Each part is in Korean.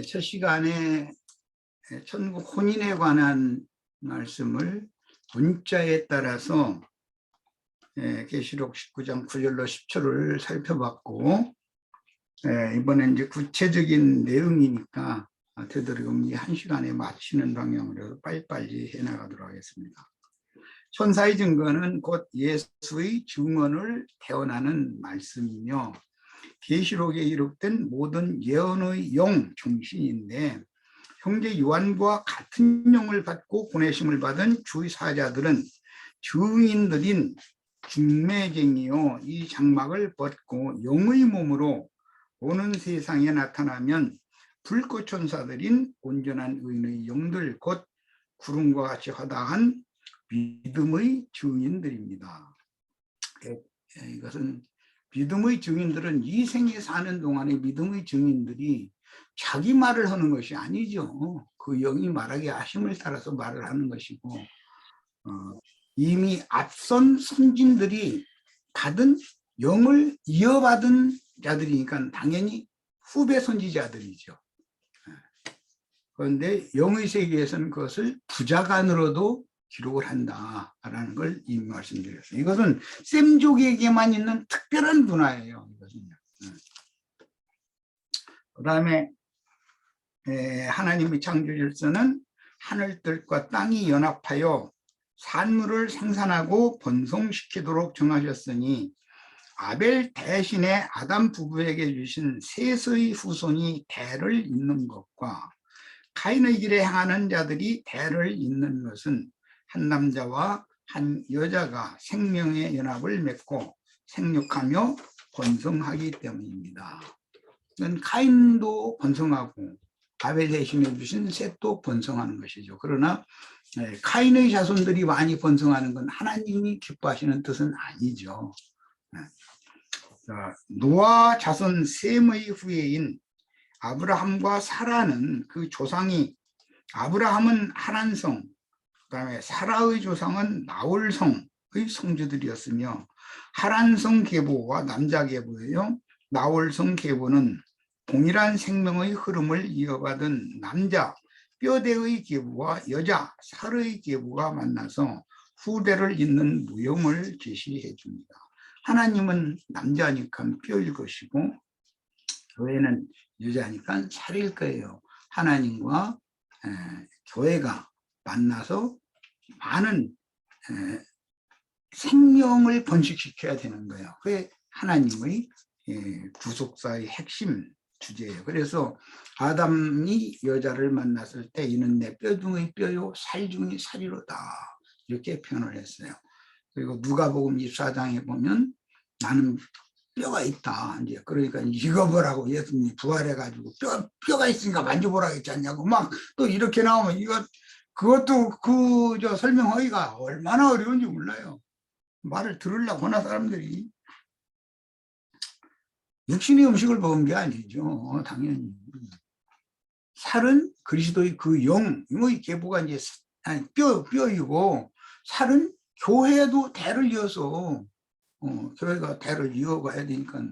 첫 시간에 천국 혼인에 관한 말씀을 문자에 따라서 계시록 19장 9절로 10절을 살펴봤고, 이번엔 이제 구체적인 내용이니까 되도록이면 이 한 시간에 마치는 방향으로 빨리빨리 해나가도록 하겠습니다. 천사의 증거는 곧 예수의 증언을 태어나는 말씀이며 계시록에 기록된 모든 예언의 영 중심인데, 형제 요한과 같은 영을 받고 보내심을 받은 주의 사자들은 증인들인 중매쟁이요 이 장막을 벗고 영의 몸으로 오는 세상에 나타나면 불꽃 천사들인 온전한 의인의 영들 곧 구름과 같이 허다한 믿음의 증인들입니다. 이것은 믿음의 증인들은 이 생에 사는 동안에 믿음의 증인들이 자기 말을 하는 것이 아니죠. 그 영이 말하게 하심을 따라서 말을 하는 것이고, 이미 앞선 선진들이 받은 영을 이어받은 자들이니까 당연히 후배 선지자들이죠. 그런데 영의 세계에서는 그것을 부자간으로도 기록을 한다라는 걸 이미 말씀드렸어요. 이것은 셈족에게만 있는 특별한 문화예요. 이것은요. 그 다음에 하나님의 창조 질서는 하늘들과 땅이 연합하여 산물을 생산하고 번성시키도록 정하셨으니 아벨 대신에 아담 부부에게 주신 셋의 후손이 대를 잇는 것과 가인의 길에 행하는 자들이 대를 잇는 것은 한 남자와 한 여자가 생명의 연합을 맺고 생육하며 번성하기 때문입니다. 가인도 번성하고 아벨 대신에 주신 셋도 번성하는 것이죠. 그러나 가인의 자손들이 많이 번성하는 건 하나님이 기뻐하시는 뜻은 아니죠. 노아 자손 셈의 후예인 아브라함과 사라는 그 조상이, 아브라함은 하란성, 그 다음에 사라의 조상은 나홀성의 성주들이었으며, 하란성 계보와 남자 계보예요. 나홀성 계보는 동일한 생명의 흐름을 이어받은 남자 뼈대의 계보와 여자 살의 계보가 만나서 후대를 잇는 무용을 제시해 줍니다. 하나님은 남자니까 뼈일 것이고 교회는 여자니까 살일 거예요. 하나님과 교회가 만나서 많은 생명을 번식시켜야 되는 거예요. 그게 하나님의 구속사의 핵심 주제예요. 그래서 아담이 여자를 만났을 때 이는 내 뼈 중의 뼈요 살 중의 살이로다 이렇게 표현을 했어요. 그리고 누가복음 24장에 보면 나는 뼈가 있다. 이제 그러니까 이거 보라고 예수님이 부활해가지고 뼈가 있으니까 만져보라고 했지 않냐고 막 또 이렇게 나오면 그것도 저 설명하기가 얼마나 어려운지 몰라요. 말을 들으려고 하나 사람들이 육신의 음식을 먹은 게 아니죠. 당연히 살은 그리스도의 그 영의 계보가 이제 뼈이고, 살은 교회도 대를 이어서 교회가 대를 이어가야 되니까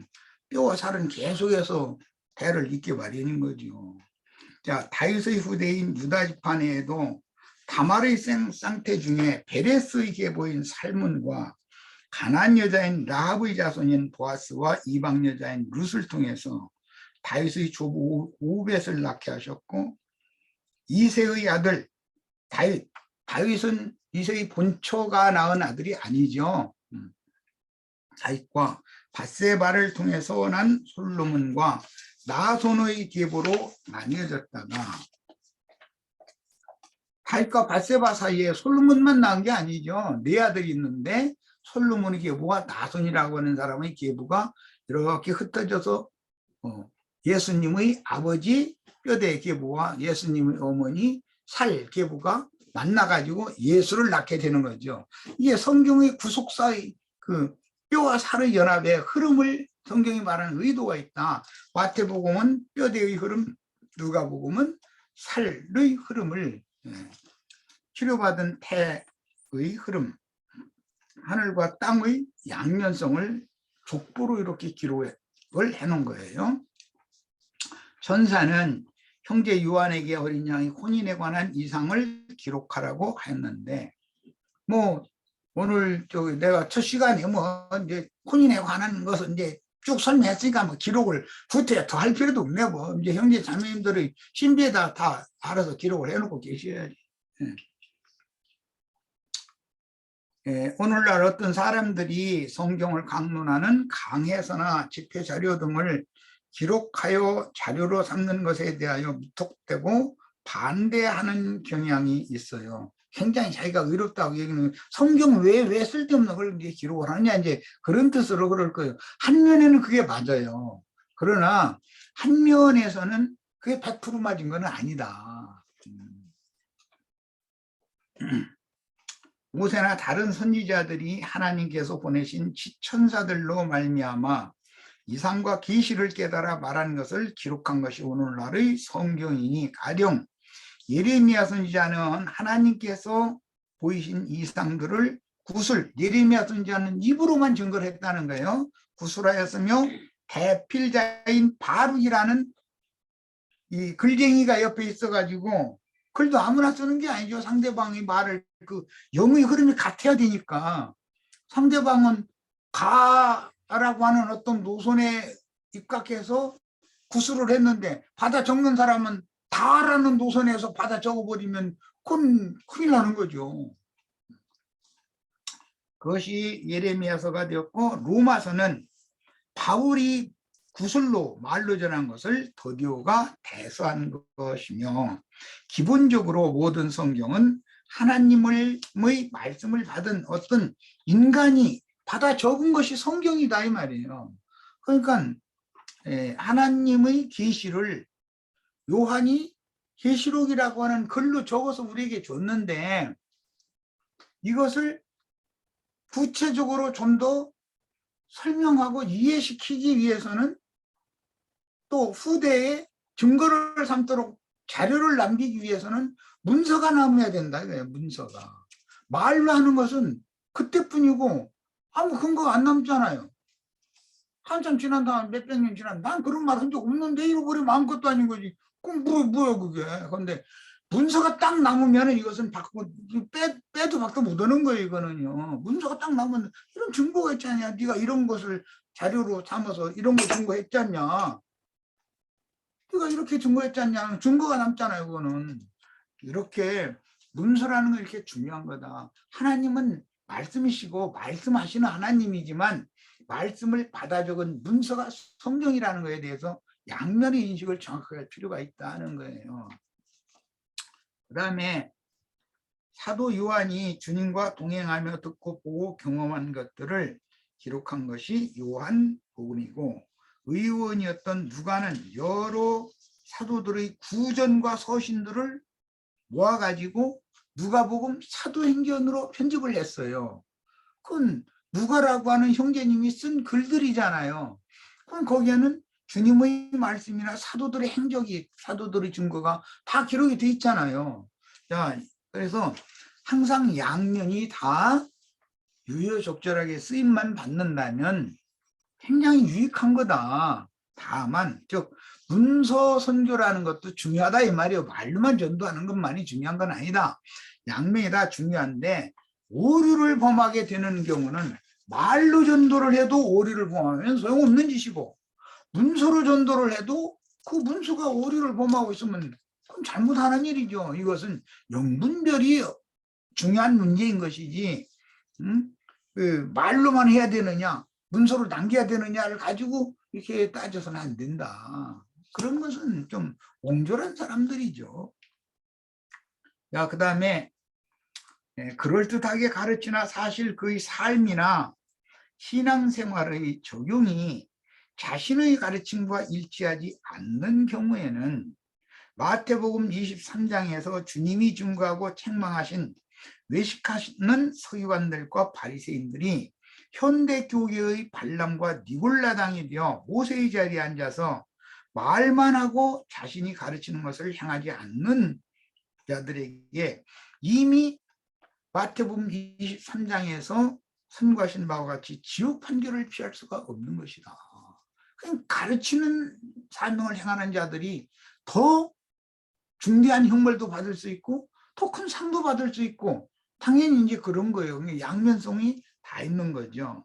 뼈와 살은 계속해서 대를 잇게 마련인 거죠. 자, 다윗의 후대인 유다 지파내에도 다말의 쌍태 중에 베레스의 계보인 살문과 가나안 여자인 라합의 자손인 보아스와 이방 여자인 룻을 통해서 다윗의 조부 오벳을 낳게 하셨고, 이새의 아들 다윗은 이새의 본초가 낳은 아들이 아니죠. 다윗과 밧세바를 통해서 난 솔로몬과 나손의 계보로 나뉘어졌다가 다윗과 밧세바 사이에 솔로몬만 낳은 게 아니죠. 네 아들이 있는데 솔로몬의 계보와 나손이라고 하는 사람의 계보가 이렇게 흩어져서 예수님의 아버지 뼈대 계보와 예수님의 어머니 살 계보가 만나가지고 예수를 낳게 되는 거죠. 이게 성경의 구속사의 그 뼈와 살의 연합의 흐름을 성경이 말하는 의도가 있다. 마태복음은 뼈대의 흐름, 누가복음은 살의 흐름을, 치료받은 태의 흐름, 하늘과 땅의 양면성을 족보로 이렇게 기록을 해놓은 거예요. 천사는 형제 요한에게 어린 양의 혼인에 관한 이상을 기록하라고 했는데, 뭐 오늘 내가 첫 시간에 뭐 이제 혼인에 관한 것은 이제 쭉 설명했으니까 뭐 기록을 구태에 더 할 필요도 없네. 뭐 이제 형제 자매님들의 신비에다 다 알아서 기록을 해놓고 계셔야지. 오늘날 어떤 사람들이 성경을 강론하는 강해서나 집회 자료 등을 기록하여 자료로 삼는 것에 대하여 무턱대고 반대하는 경향이 있어요. 굉장히 자기가 의롭다고 얘기하는, 성경 왜 쓸데없는 걸 이제 기록을 하느냐, 이제 그런 뜻으로 그럴 거예요. 한 면에는 그게 맞아요. 그러나 한 면에서는 그게 100% 맞은 건 아니다. 모세나 다른 선지자들이 하나님께서 보내신 천사들로 말미암아 이상과 계시를 깨달아 말한 것을 기록한 것이 오늘날의 성경이니, 가령 예레미야 선지자는 하나님께서 보이신 이상들을 예레미야 선지자는 입으로만 증거를 했다는 거예요. 구술하였으며 대필자인 바룩이라는 이 글쟁이가 옆에 있어가지고, 글도 아무나 쓰는 게 아니죠. 상대방의 말을 영의 흐름이 같아야 되니까. 상대방은 가라고 하는 어떤 노선에 입각해서 구술을 했는데 받아 적는 사람은 다라는 노선에서 받아 적어버리면 그건 큰일 나는 거죠. 그것이 예레미야서가 되었고, 로마서는 바울이 구술로 말로 전한 것을 더디오가 대서한 것이며, 기본적으로 모든 성경은 하나님의 말씀을 받은 어떤 인간이 받아 적은 것이 성경이다 이 말이에요. 그러니까 하나님의 계시를 요한이 계시록이라고 하는 글로 적어서 우리에게 줬는데, 이것을 구체적으로 좀 더 설명하고 이해시키기 위해서는 또 후대에 증거를 삼도록 자료를 남기기 위해서는 문서가 남아야 된다 이거예요. 문서가. 말로 하는 것은 그때뿐이고 아무 근거가 안 남잖아요. 한참 지난 다음 몇백 년 지난, 난 그런 말 한 적 없는데 잃어버리면 아무것도 아닌 거지. 그럼 뭐야 그게. 그런데 문서가 딱 남으면 이것은 빼도 박도 못 하는 거예요. 이거는요. 문서가 딱 남으면 이런 증거가 있지 않냐. 네가 이런 것을 자료로 삼아서 이런 거 증거했지 않냐. 네가 이렇게 증거했지 않냐. 증거가 남잖아요. 그거는. 이렇게 문서라는 건 이렇게 중요한 거다. 하나님은 말씀이시고 말씀하시는 하나님이지만 말씀을 받아 적은 문서가 성경이라는 것에 대해서 양면의 인식을 정확하게 할 필요가 있다는 거예요. 그 다음에 사도 요한이 주님과 동행하며 듣고 보고 경험한 것들을 기록한 것이 요한복음이고, 의원이었던 누가는 여러 사도들의 구전과 서신들을 모아가지고 누가복음 사도행전으로 편집을 했어요. 그건 누가라고 하는 형제님이 쓴 글들이잖아요. 그럼 거기에는 주님의 말씀이나 사도들의 행적이, 사도들의 증거가 다 기록이 돼 있잖아요. 자, 그래서 항상 양면이 다 유효적절하게 쓰임만 받는다면 굉장히 유익한 거다. 다만 즉 문서 선교라는 것도 중요하다 이 말이에요. 말로만 전도하는 것만이 중요한 건 아니다. 양면이 다 중요한데, 오류를 범하게 되는 경우는 말로 전도를 해도 오류를 범하면 소용없는 짓이고, 문서로 전도를 해도 그 문서가 오류를 범하고 있으면 그건 잘못하는 일이죠. 이것은 영분별이 중요한 문제인 것이지, 그 말로만 해야 되느냐 문서로 남겨야 되느냐를 가지고 이렇게 따져서는 안 된다. 그런 것은 좀 옹졸한 사람들이죠. 야, 그 다음에 그럴듯하게 가르치나 사실 그의 삶이나 신앙생활의 적용이 자신의 가르침과 일치하지 않는 경우에는 마태복음 23장에서 주님이 증거하고 책망하신 외식하는 서기관들과 바리새인들이 현대 교계의 발람과 니골라당이 되어 모세의 자리에 앉아서 말만 하고 자신이 가르치는 것을 향하지 않는 자들에게 이미 마태복음 23장에서 선고하신 바와 같이 지옥 판결을 피할 수가 없는 것이다. 그냥 가르치는 사명을 행하는 자들이 더 중대한 형벌도 받을 수 있고 더 큰 상도 받을 수 있고 당연히 이제 그런 거예요. 양면성이 다 있는 거죠.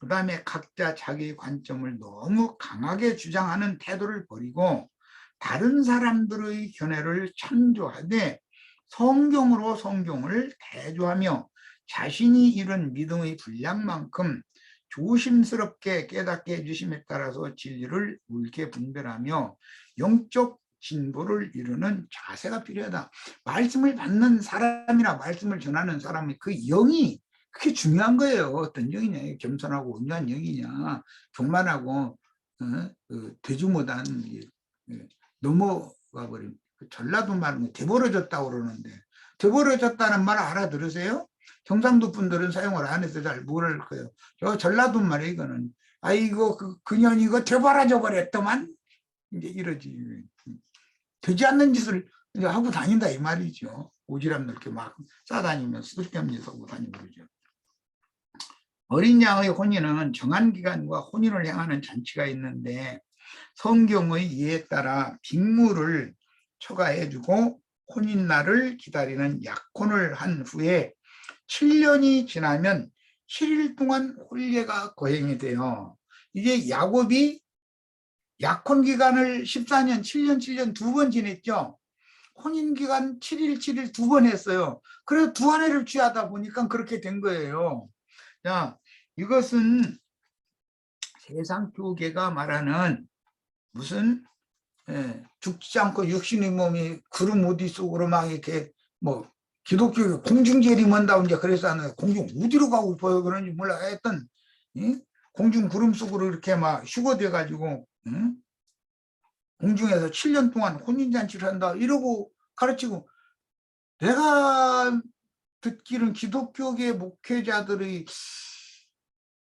그 다음에 각자 자기 관점을 너무 강하게 주장하는 태도를 버리고 다른 사람들의 견해를 참조하되 성경으로 성경을 대조하며 자신이 이룬 믿음의 분량만큼 조심스럽게 깨닫게 해주심에 따라서 진리를 옳게 분별하며 영적 진보를 이루는 자세가 필요하다. 말씀을 받는 사람이나 말씀을 전하는 사람의 그 영이 그게 중요한 거예요. 어떤 영이냐, 겸손하고 온유한 영이냐, 교만하고 그 돼지 못한 넘어가 버린 전라도 말은 되버려졌다고 그러는데 되버려졌다는 말 알아들으세요? 경상도 분들은 사용을 안 해서 잘 모를 거예요. 저 전라도 말이에요. 이거는 아이고 그년 이거 되버려져 버렸더만 이제 이러지. 되지 않는 짓을 하고 다닌다 이 말이죠. 오지랖 넓게 막 싸다니면서 쓸데없는 짓 하고 다니고 그러죠. 어린 양의 혼인은 정한 기간과 혼인을 향하는 잔치가 있는데 성경의 이해에 따라 빅물을 초과해주고 혼인날을 기다리는 약혼을 한 후에 7년이 지나면 7일 동안 혼례가 거행이 돼요. 이게 야곱이 약혼 기간을 14년, 7년, 7년 두 번 지냈죠. 혼인 기간 7일, 7일 두 번 했어요. 그래서 두 한 해를 취하다 보니까 그렇게 된 거예요. 자, 이것은 세상 교계가 말하는 무슨 죽지 않고 육신의 몸이 구름 어디 속으로 막 이렇게 뭐 기독교 공중 재림한다고 이제 그래서 하는 공중 어디로 가고 싶어요 그런지 몰라 하여튼 공중 구름 속으로 이렇게 막 휴거돼 가지고 공중에서 7년 동안 혼인잔치를 한다 이러고 가르치고 내가 듣기는 기독교계 목회자들의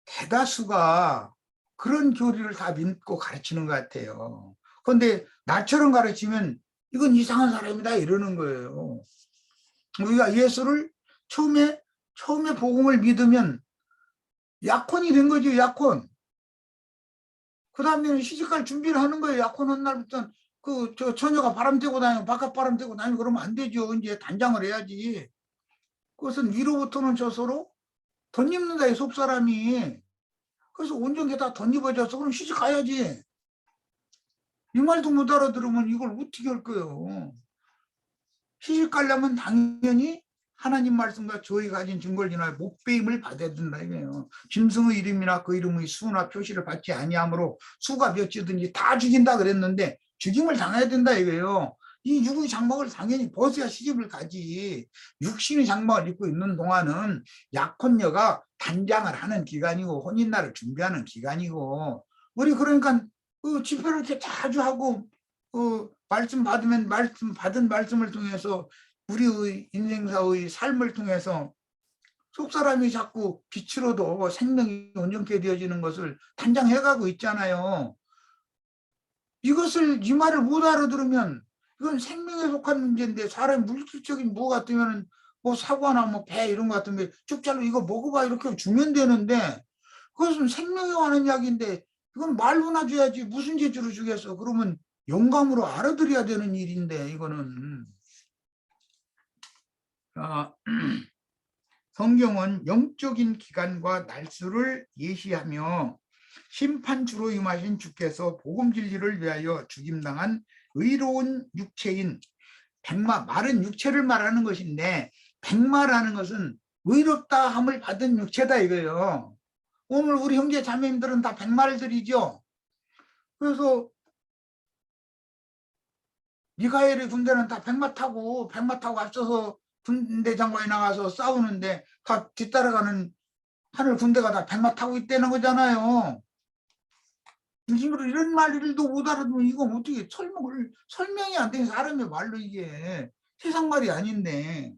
대다수가 그런 교리를 다 믿고 가르치는 것 같아요. 그런데 나처럼 가르치면 이건 이상한 사람이다 이러는 거예요. 우리가 예수를 처음에 복음을 믿으면 약혼이 된 거죠. 약혼. 그 다음에는 시집갈 준비를 하는 거예요. 약혼한 날부터 저 처녀가 바람 쐬고 다니고 바깥 바람 쐬고 다니고 그러면 안 되죠. 이제 단장을 해야지. 그것은 위로부터는 저서로 덧입는다 이 속사람이. 그래서 온전 게 다 덧입어져서 그럼 시집 가야지. 이 말도 못 알아들으면 이걸 어떻게 할 거예요. 시집 가려면 당연히 하나님 말씀과 저희 가진 증거를 인하여 목배임을 받아야 된다 이거예요. 짐승의 이름이나 그 이름의 수나 표시를 받지 아니하므로 수가 몇이든지 다 죽인다 그랬는데 죽임을 당해야 된다 이거예요. 이 육의 장막을 당연히 벗어야 시집을 가지. 육신의 장막을 입고 있는 동안은 약혼녀가 단장을 하는 기간이고 혼인날을 준비하는 기간이고 우리 그러니까 집회를 이렇게 자주 하고 말씀 받으면 받은 말씀을 통해서 우리의 인생사의 삶을 통해서 속사람이 자꾸 빛으로도 생명이 온전케 되어지는 것을 단장해가고 있잖아요. 이것을 이 말을 못 알아들으면 이건 생명에 속한 문제인데 사람이 물질적인 뭐 같으면 뭐 사과나 뭐 배 이런 거 같은 게 쭉잘로 이거 먹어봐 이렇게 주면 되는데 그것은 생명에 관한 이야기인데 이건 말로나 줘야지 무슨 재주로 주겠어. 그러면 영감으로 알아들어야 되는 일인데 이거는 성경은 영적인 기간과 날수를 예시하며 심판주로 임하신 주께서 복음 진리를 위하여 죽임당한 의로운 육체인 백마, 마른 육체를 말하는 것인데 백마라는 것은 의롭다 함을 받은 육체다 이거예요. 오늘 우리 형제 자매님들은 다 백말들이죠. 그래서 미가엘의 군대는 다 백마 타고 앞서서 군대 장관이 나가서 싸우는데 다 뒤따라가는 하늘 군대가 다 백마 타고 있다는 거잖아요. 이런 말들도 못 알아두면 이건 어떻게 설명이 안 되는 사람의 말로 이게 세상 말이 아닌데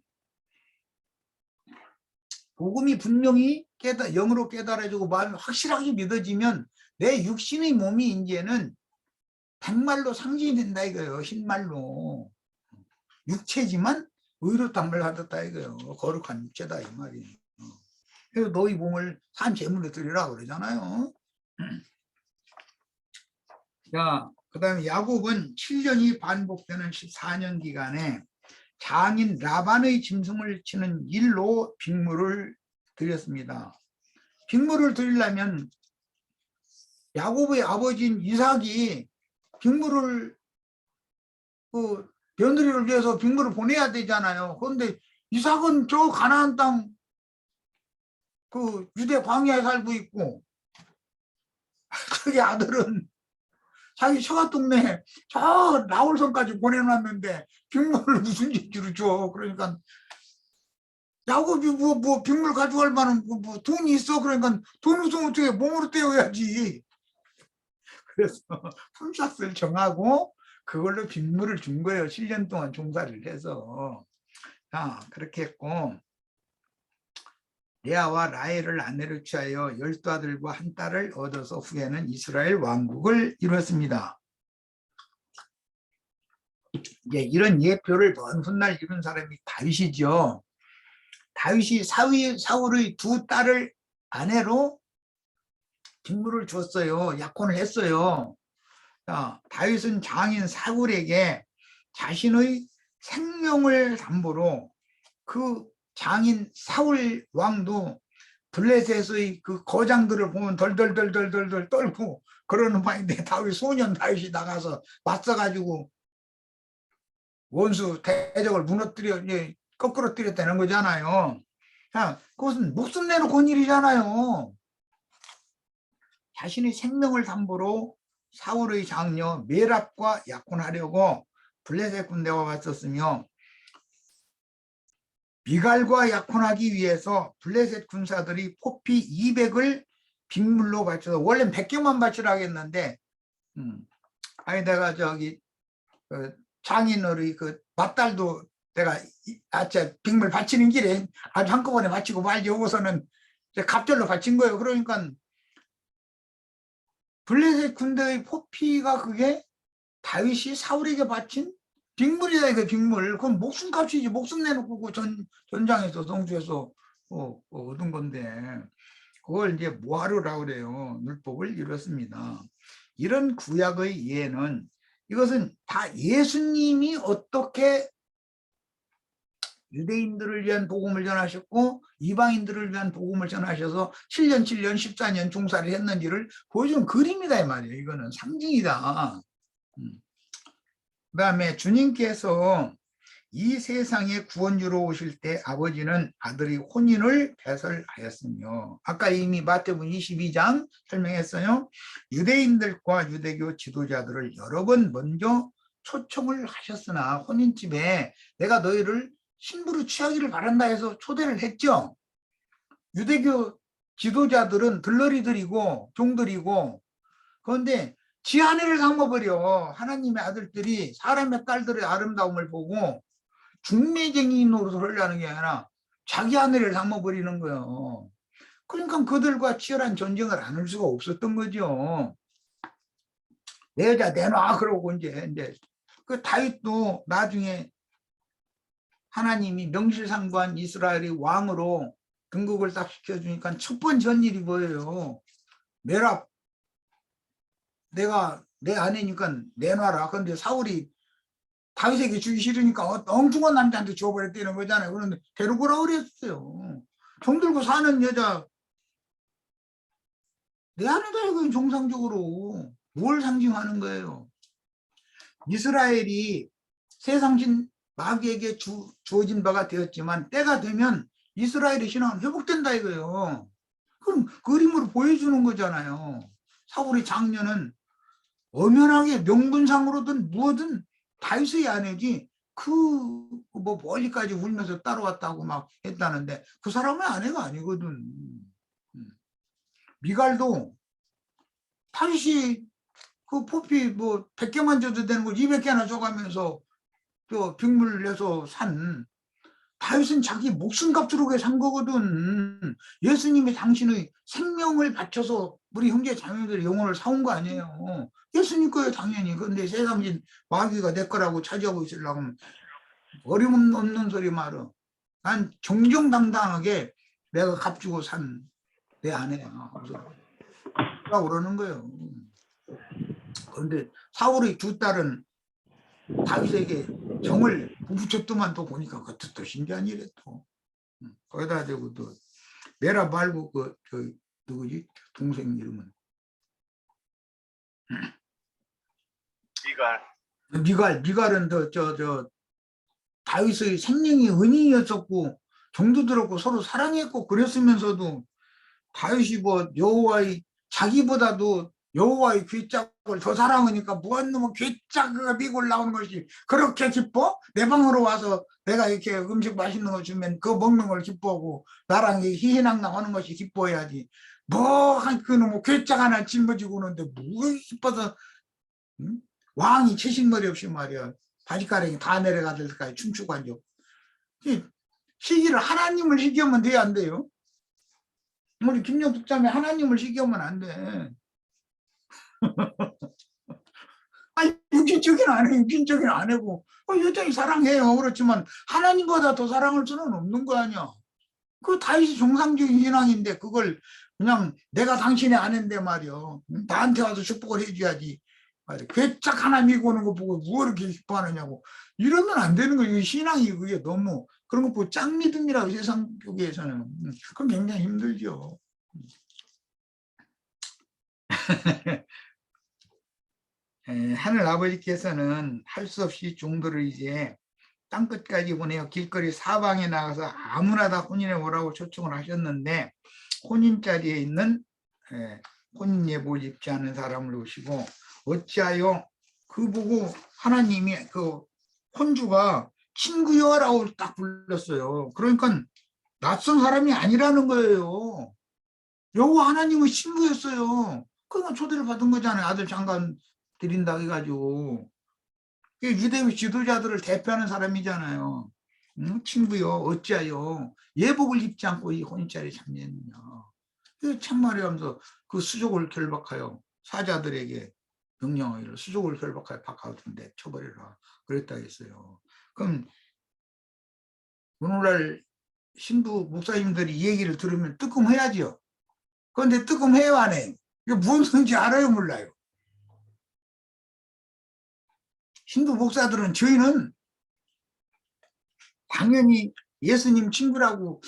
복음이 분명히 영으로 깨달아지고 마음이 확실하게 믿어지면 내 육신의 몸이 이제는 백말로 상징이 된다 이거예요. 흰말로. 육체지만 의롭담을 받았다 이거예요. 거룩한 육체다 이 말이에요. 그래서 너희 몸을 산 제물로 드리라고 그러잖아요. 자, 그 다음에 야곱은 7년이 반복되는 14년 기간에 장인 라반의 짐승을 치는 일로 빅물을 드렸습니다. 빅물을 드리려면 야곱의 아버지인 이삭이 빅물을 며느리를 위해서 빅물을 보내야 되잖아요. 그런데 이삭은 저 가나안 땅 유대 광야에 살고 있고, 그게 아들은 자기 처가 동네 저 나홀선까지 보내놨는데 빅물을 무슨 짓으로 줘. 그러니까 야곱이 뭐 빅물 가져갈 만한 뭐 돈이 있어. 그러니까 돈 없으면 어떻게 몸으로 떼어야지. 그래서 품삯을 정하고 그걸로 빅물을 준 거예요. 7년 동안 종사를 해서. 그렇게 했고, 레아와 라헬을 아내로 취하여 12아들과 한 딸을 얻어서 후에는 이스라엘 왕국을 이루었습니다. 이런 예표를 먼 훗날 이룬 사람이 다윗이죠. 다윗이 사울의 두 딸을 아내로 빅물을 줬어요. 약혼을 했어요. 다윗은 장인 사울에게 자신의 생명을 담보로 그 장인 사울 왕도 블레셋의 그 거장들을 보면 덜덜덜덜덜 떨고 그러는 바인데 소년 다윗이 나가서 맞서가지고 원수 대적을 무너뜨려 거꾸로 때렸다는 거잖아요. 그것은 목숨 내놓고 온 일이잖아요. 자신의 생명을 담보로 사울의 장녀 메랍과 약혼하려고 블레셋 군대와 왔었으며, 미갈과 약혼하기 위해서 블레셋 군사들이 포피 200을 빅물로 바쳐서, 원래 100개만 바치라고 했는데 내가 장인어리 맏딸도 내가 빅물 바치는 길에 아주 한꺼번에 바치고 말지 하고서는 갑절로 바친 거예요. 그러니까 블레셋 군대의 포피가 그게 다윗이 사울에게 바친 빅물이다. 이거 빅물. 그건 목숨값이지. 목숨 내놓고 전장에서 성주에서 얻은 건데, 그걸 이제 모하르라고 그래요. 율법을 이뤘습니다. 이런 구약의 예는, 이것은 다 예수님이 어떻게 유대인들을 위한 복음을 전하셨고 이방인들을 위한 복음을 전하셔서 7년 14년 종사를 했는지를 보여준 그림이다 이 말이에요. 이거는 상징이다. 그 다음에 주님께서 이 세상에 구원주로 오실 때 아버지는 아들의 혼인을 배설하였으며, 아까 이미 마태복음 22장 설명했어요. 유대인들과 유대교 지도자들을 여러 번 먼저 초청을 하셨으나 혼인집에 내가 너희를 신부로 취하기를 바란다 해서 초대를 했죠. 유대교 지도자들은 들러리들이고 종들이고, 그런데 지 아내를 삼아버려. 하나님의 아들들이 사람의 딸들의 아름다움을 보고 중매쟁이 노릇을 하려는 게 아니라 자기 아내를 삼아버리는 거예요. 그러니까 그들과 치열한 전쟁을 안 할 수가 없었던 거죠. 내 여자 내놔 그러고 이제 그 다윗도 나중에 하나님이 명실상부한 이스라엘의 왕으로 등극을 딱 시켜주니까 첫 번째 한 일이 뭐예요? 메랍, 내가 내 아내니까 내놔라. 그런데 사울이 다윗에게 주기 싫으니까 엉뚱한 남자한테 줘버렸다는 거잖아요. 그런데 데려오라 그랬어요. 정들고 사는 여자 내 아내다 이거 정상적으로 뭘 상징하는 거예요? 이스라엘이 세상신 마귀에게 주어진 바가 되었지만 때가 되면 이스라엘의 신앙은 회복된다 이거예요. 그럼 그림으로 보여주는 거잖아요. 사울의 장녀는 엄연하게 명분상으로든 무엇든 다윗의 아내지 뭐 멀리까지 울면서 따라왔다고 막 했다는데 그 사람의 아내가 아니거든. 미갈도 다윗이 그 포피 뭐 100개만 줘도 되는 걸 200개나 줘가면서 빅물 내서 산, 다윗은 자기 목숨값으로 산 거거든. 예수님이 당신의 생명을 바쳐서 우리 형제 자매들의 영혼을 사온 거 아니에요. 예수님 거예요 당연히. 그런데 세상진 마귀가 내 거라고 차지하고 있으려고 어림없는 소리 말어. 난 정정당당하게 내가 값주고 산 내 아내야. 그래서 그러는 거예요. 그런데 사울의 두 딸은 다윗에게 정을 부붙였더만 또 보니까 그것도 또 신기한 일이래 또. 거기다 대고 또 메라 말고 저 누구지 동생 이름은 미갈은 저 다윗의 생명이 은인이었었고 정도 들었고 서로 사랑했고 그랬으면서도 다윗이 뭐 여호와의 자기보다도 여호와의 괴짝을 더 사랑하니까 무한놈의 괴짝가 미골 나오는 것이 그렇게 기뻐? 내 방으로 와서 내가 이렇게 음식 맛있는 거 주면 그거 먹는 걸 기뻐하고 나랑 희희낙낙 하는 것이 기뻐해야지 그놈의 괴짝 하나 짊어지고 오는데 뭐 기뻐서 응? 왕이 채식머리 없이 말이야 바지가랑이 다 내려가들 때까지 춤추고 앉아 시기를 하나님을 시기하면 돼야 안 돼요? 우리 김영숙 자매 하나님을 시기하면 안 돼. 아니 육신적인 아내, 육신적인 아내고 여전히 사랑해요. 그렇지만 하나님보다 더 사랑할 수는 없는 거 아니야. 그 다윗이 정상적인 신앙인데 그걸 그냥 내가 당신의 아내인데 말이야. 나한테 와서 축복을 해줘야지. 괴짝 하나 미고 오는 거 보고 뭐 이렇게 기뻐하느냐고. 이러면 안 되는 거예요. 신앙이 그게 너무 그런 거 보고 짱 믿음이라고 세상 교계에서는. 그럼 굉장히 힘들죠. 하늘 아버지께서는 할 수 없이 종들을 이제 땅끝까지 보내어 길거리 사방에 나가서 아무나 다 혼인해 오라고 초청을 하셨는데 혼인 자리에 있는 혼인 예복을 입지 않은 사람을 오시고 어찌하여 그 보고 하나님이 그 혼주가 친구여라고 딱 불렀어요. 그러니까 낯선 사람이 아니라는 거예요. 여호와 하나님의 친구였어요. 그러니까 초대를 받은 거잖아요. 아들 장관 드린다 해가지고. 유대의 지도자들을 대표하는 사람이잖아요. 응? 친구요 어찌하여 예복을 입지 않고 이 혼인자리에 참여했느냐. 참말이 하면서 그 수족을 결박하여 사자들에게 명령하기를 수족을 결박하여 박하던데 쳐버리라 그랬다 했어요. 그럼 오늘날 신부 목사님들이 이 얘기를 들으면 뜨끔해야죠. 그런데 뜨끔해요 안 해요? 이게 무슨 소리인지 알아요 몰라요? 신부 목사들은 저희는 당연히 예수님 친구라고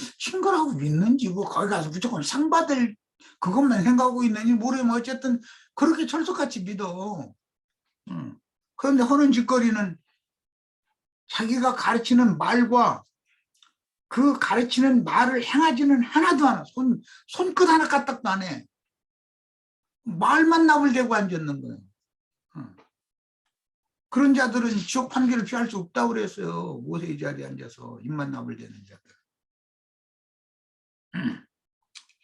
믿는지 뭐 거기 가서 무조건 상 받을 그것만 생각하고 있는지 모르면 어쨌든 그렇게 철석같이 믿어. 그런데 하는 짓거리는 자기가 가르치는 말과 그 가르치는 말을 행하지는 하나도 않아. 손끝 하나 까딱도 안 해. 말만 나불대고 앉았는 거예요. 그런 자들은 지옥 판결을 피할 수 없다고 그랬어요. 모세의 자리에 앉아서 입만 나불대는 자들.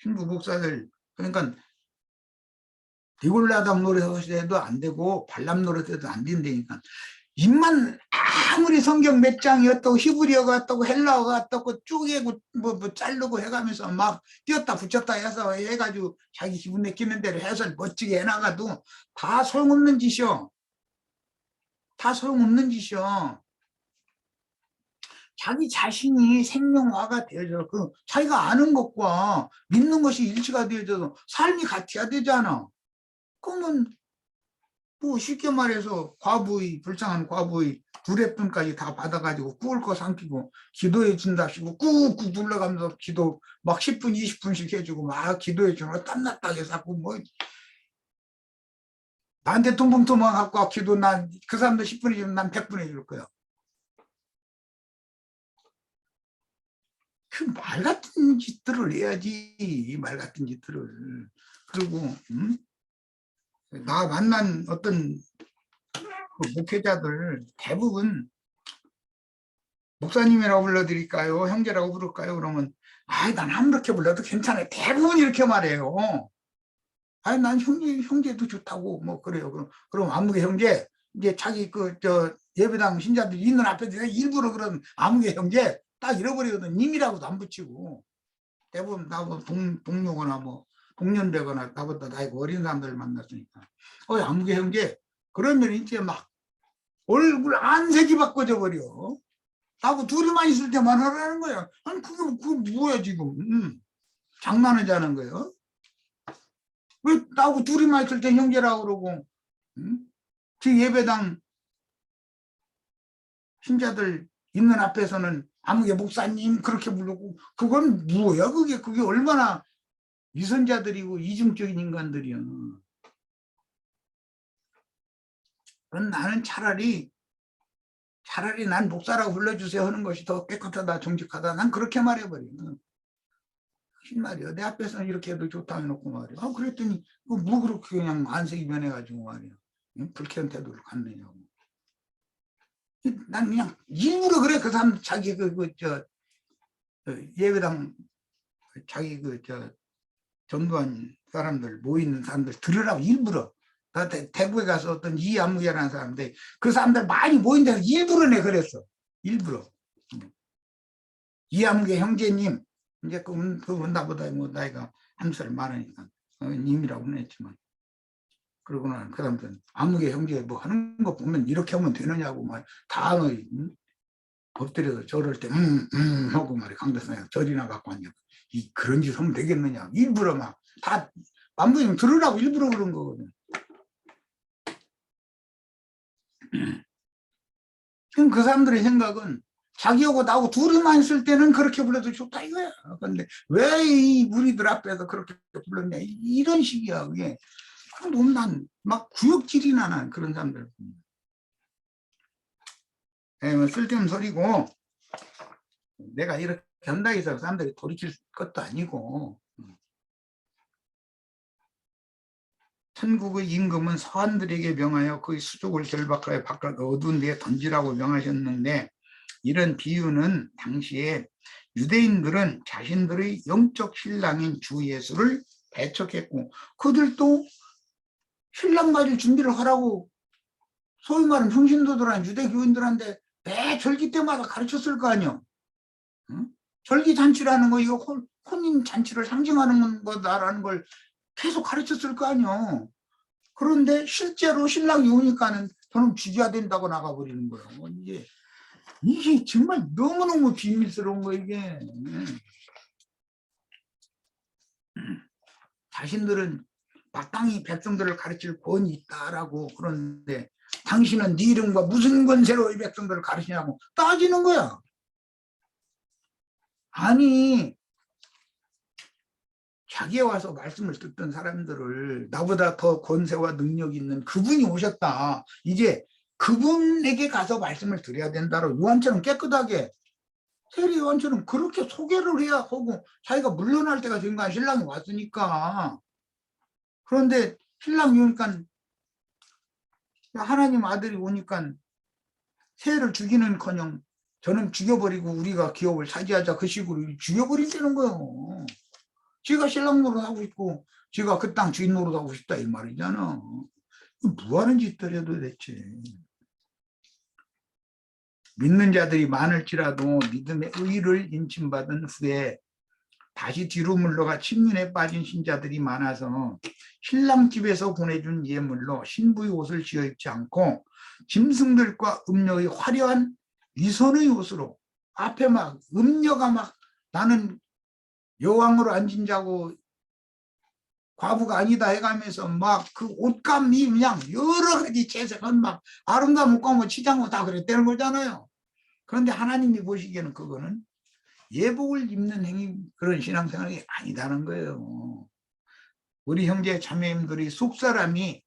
신부 목사들 그러니까 디골라담 노릇해도 안 되고 발람 노릇해도 안 된다니까. 입만 아무리 성경 몇 장이었다고 히브리어가 같다고 헬라어가 같다고 쪼개고 뭐 자르고 해가면서 막 띄었다 붙였다 해서 해가지고 자기 기분 내키는 대로 해서 멋지게 해나가도 다 소용없는 짓이요. 다 소용없는 짓이요. 자기 자신이 생명화가 되어져 그 자기가 아는 것과 믿는 것이 일치가 되어져서 삶이 같아야 되잖아. 그러면 뭐 쉽게 말해서 불쌍한 과부의 두레돈까지 다 받아가지고 구울 거 삼키고 기도해 준다시고 꾹꾹 눌러가면서 기도 막 10분 20분씩 해주고 막 기도해 주는 땀났다게 자꾸 뭐 나한테 통통통만 갖고 와 기도 난 그 사람들 10분 해주면 난 100분 해줄 거야. 그 말 같은 짓들을 해야지 말 같은 짓들을. 그리고 나 만난 어떤 그 목회자들 대부분 목사님이라고 불러드릴까요? 형제라고 부를까요? 그러면 아이 난 아무렇게 불러도 괜찮아요. 대부분 이렇게 말해요. 아이 난 형제도 좋다고 뭐 그래요. 그럼 아무개 형제 이제 자기 예배당 신자들 있는 앞에서 일부러 그런 아무개 형제 딱 잃어버리거든. 님이라고도 안 붙이고 대부분 나보다 동료거나 뭐 동년배거나 나보다 나이가 어린 사람들을 만났으니까 아무개 형제 그러면 이제 막 얼굴 안색이 바꿔져 버려. 나하고 둘이만 있을 때만 하라는 거야. 아니 그게 뭐야 지금. 장난하자는 거예요. 왜 나하고 둘이만 있을 때 형제라고 그러고 응? 그 예배당 신자들 있는 앞에서는 아무개 목사님 그렇게 부르고, 그건 뭐야? 그게 얼마나 위선자들이고 이중적인 인간들이야. 그럼 나는 차라리 난 목사라고 불러주세요 하는 것이 더 깨끗하다, 정직하다. 난 그렇게 말해버려. 무슨 말이야. 내 앞에서는 이렇게 해도 좋다 해놓고 말이야. 그랬더니 뭐 그렇게 그냥 안색이 변해가지고 말이야. 불쾌한 태도를 갖느냐고. 난 그냥 일부러 그래. 그 사람 자기 예배당 자기 전도한 사람들, 모이는 사람들 들으라고 일부러. 나 대구에 가서 어떤 이암무개라는 사람인데 그 사람들 많이 모인 데서 일부러 내 그랬어. 일부러. 이암무개 형제님, 이제 그분 나보다 뭐 나이가 한 살 많으니까 님이라고는 했지만, 그러고는 그 사람들은 암무개 형제 뭐 하는 거 보면 이렇게 하면 되느냐고 막 다 엎드려서 저럴 때 하고 말이야. 강대상에 절이나 갖고 왔냐. 그런 짓 하면 되겠느냐. 일부러 막 다 만부님 들으라고 일부러 그런 거거든. 그럼 그 사람들의 생각은 자기하고 나하고 둘이만 있을 때는 그렇게 불러도 좋다 이거야. 근데 왜 이 무리들 앞에서 그렇게 불렀냐. 이런 식이야. 그게. 그럼 난 막 구역질이나 난 그런 사람들. 쓸데없는 소리고, 내가 이렇게 한다 해서 사람들이 돌이킬 것도 아니고, 천국의 임금은 서한들에게 명하여 그의 수족을 결박하여 바깥 어두운 데에 던지라고 명하셨는데, 이런 비유는 당시에 유대인들은 자신들의 영적 신랑인 주 예수를 배척했고, 그들도 신랑 가질 준비를 하라고 소위 말하는 평신도들한 유대교인들한테 매 절기 때마다 가르쳤을 거 아니야. 응? 절기잔치라는 거, 이거 혼인잔치를 상징하는 거다라는 걸 계속 가르쳤을 거 아니야. 그런데 실제로 신랑이 오니까는 저는 죽여야 된다고 나가버리는 거예요. 이게 정말 너무너무 비밀스러운 거, 이게. 자신들은 마땅히 백성들을 가르칠 권이 있다라고, 그런데 당신은 네 이름과 무슨 권세로 이 백성들을 가르치냐고 따지는 거야. 아니, 자기에 와서 말씀을 듣던 사람들을 나보다 더 권세와 능력이 있는 그분이 오셨다. 이제 그분에게 가서 말씀을 드려야 된다로 요한처럼 깨끗하게, 세례 요한처럼 그렇게 소개를 해야 하고, 자기가 물러날 때가 된 거야. 신랑이 왔으니까. 그런데 신랑이 오니까, 하나님 아들이 오니까 세례를 죽이는커녕 저는 죽여버리고 우리가 기업을 차지하자, 그 식으로 죽여버린다는 거예요. 지가 신랑 노릇하고 있고 지가 그 땅 주인 노릇하고 싶다 이 말이잖아. 뭐 하는 짓들이야 도대체. 믿는 자들이 많을지라도 믿음의 의를 인침받은 후에 다시 뒤로 물러가 침륜에 빠진 신자들이 많아서 신랑 집에서 보내준 예물로 신부의 옷을 지어 입지 않고 짐승들과 음녀의 화려한 위선의 옷으로, 앞에 막 음녀가 막 나는 여왕으로 앉은 자고 과부가 아니다 해가면서 막 그 옷감이 그냥 여러 가지 채색은 막 아름다운 옷감 뭐 치장고 다 그랬다는 거잖아요. 그런데 하나님이 보시기에는 그거는 예복을 입는 행위, 그런 신앙생활이 아니다는 거예요. 우리 형제 자매님들이 속사람이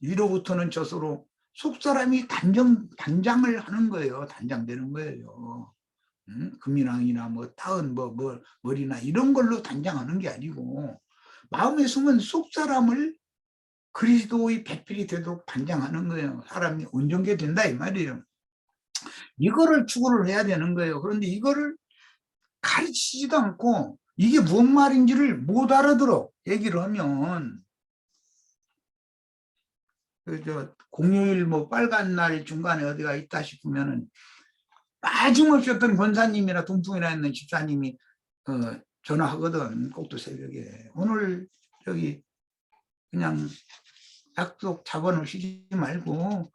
위로부터는 젖으로, 속사람이 단장을 하는 거예요. 단장되는 거예요. 금이랑이나 뭐 타은 머리나 이런 걸로 단장하는 게 아니고, 마음에 숨은 속사람을 그리스도의 배필이 되도록 단장하는 거예요. 사람이 온전게 된다 이 말이에요. 이거를 추구를 해야 되는 거예요. 그런데 이거를 가르치지도 않고 이게 무슨 말인지를 못 알아들어. 얘기를 하면 공휴일 뭐 빨간 날 중간에 어디가 있다 싶으면은 빠짐없이 어떤 권사님이나 동풍이나 있는 집사님이 전화하거든. 꼭두 새벽에 오늘 저기 그냥 약속 잡아놓으시지 말고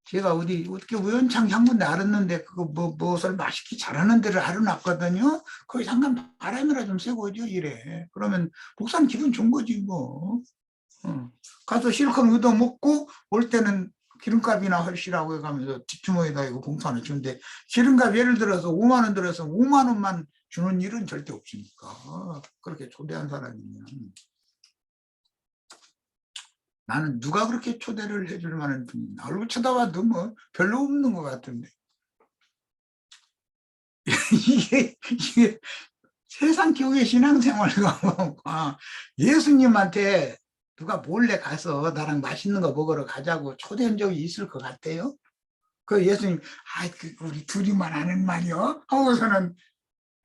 제가 어떻게 우연찮게 한 군데 알았는데 그거 무엇을 맛있게 잘하는 데를 알아놨거든요. 거기 잠깐 바람이라 좀 쐬고 오죠 이래. 그러면 목사님 기분 좋은 거지 뭐. 가서 실컷 얻어먹고 올 때는 기름값이나 헐시라고 해가면서 뒷주머니에다 이거 봉투 하나 주는데, 기름값 예를 들어서 5만 원 들어서 5만 원만 주는 일은 절대 없으니까. 그렇게 초대한 사람이면. 나는 누가 그렇게 초대를 해줄 만한 분이, 얼굴 쳐다봐도 뭐 별로 없는 것 같은데. 이게 세상 교회 신앙생활과 예수님한테 누가 몰래 가서 나랑 맛있는 거 먹으러 가자고 초대한 적이 있을 것 같아요? 그 예수님, 우리 둘이만 하는 말이요? 하고서는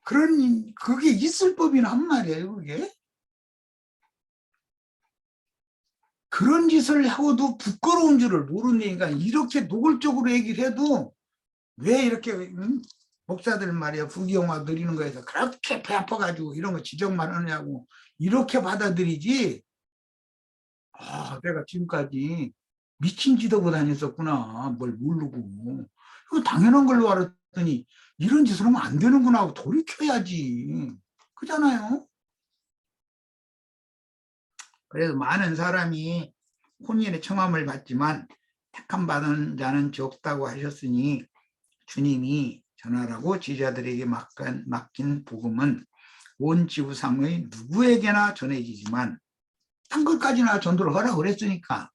그게 있을 법이나 한 말이에요, 그게? 그런 짓을 하고도 부끄러운 줄을 모르니까 이렇게 노골적으로 얘기를 해도 왜 이렇게 목사들 말이야 부귀영화 누리는 거에서 그렇게 배 아파가지고 이런 거 지적만 하냐고 이렇게 받아들이지. 내가 지금까지 미친 짓 하고 다녔었구나. 뭘 모르고. 이거 당연한 걸로 알았더니 이런 짓을 하면 안 되는구나 하고 돌이켜야지. 그잖아요. 그래서 많은 사람이 혼인의 청함을 받지만 택함 받은 자는 적다고 하셨으니, 주님이 전하라고 제자들에게 맡긴 복음은 온 지구상의 누구에게나 전해지지만 한 것까지나 전도를 하라고 그랬으니까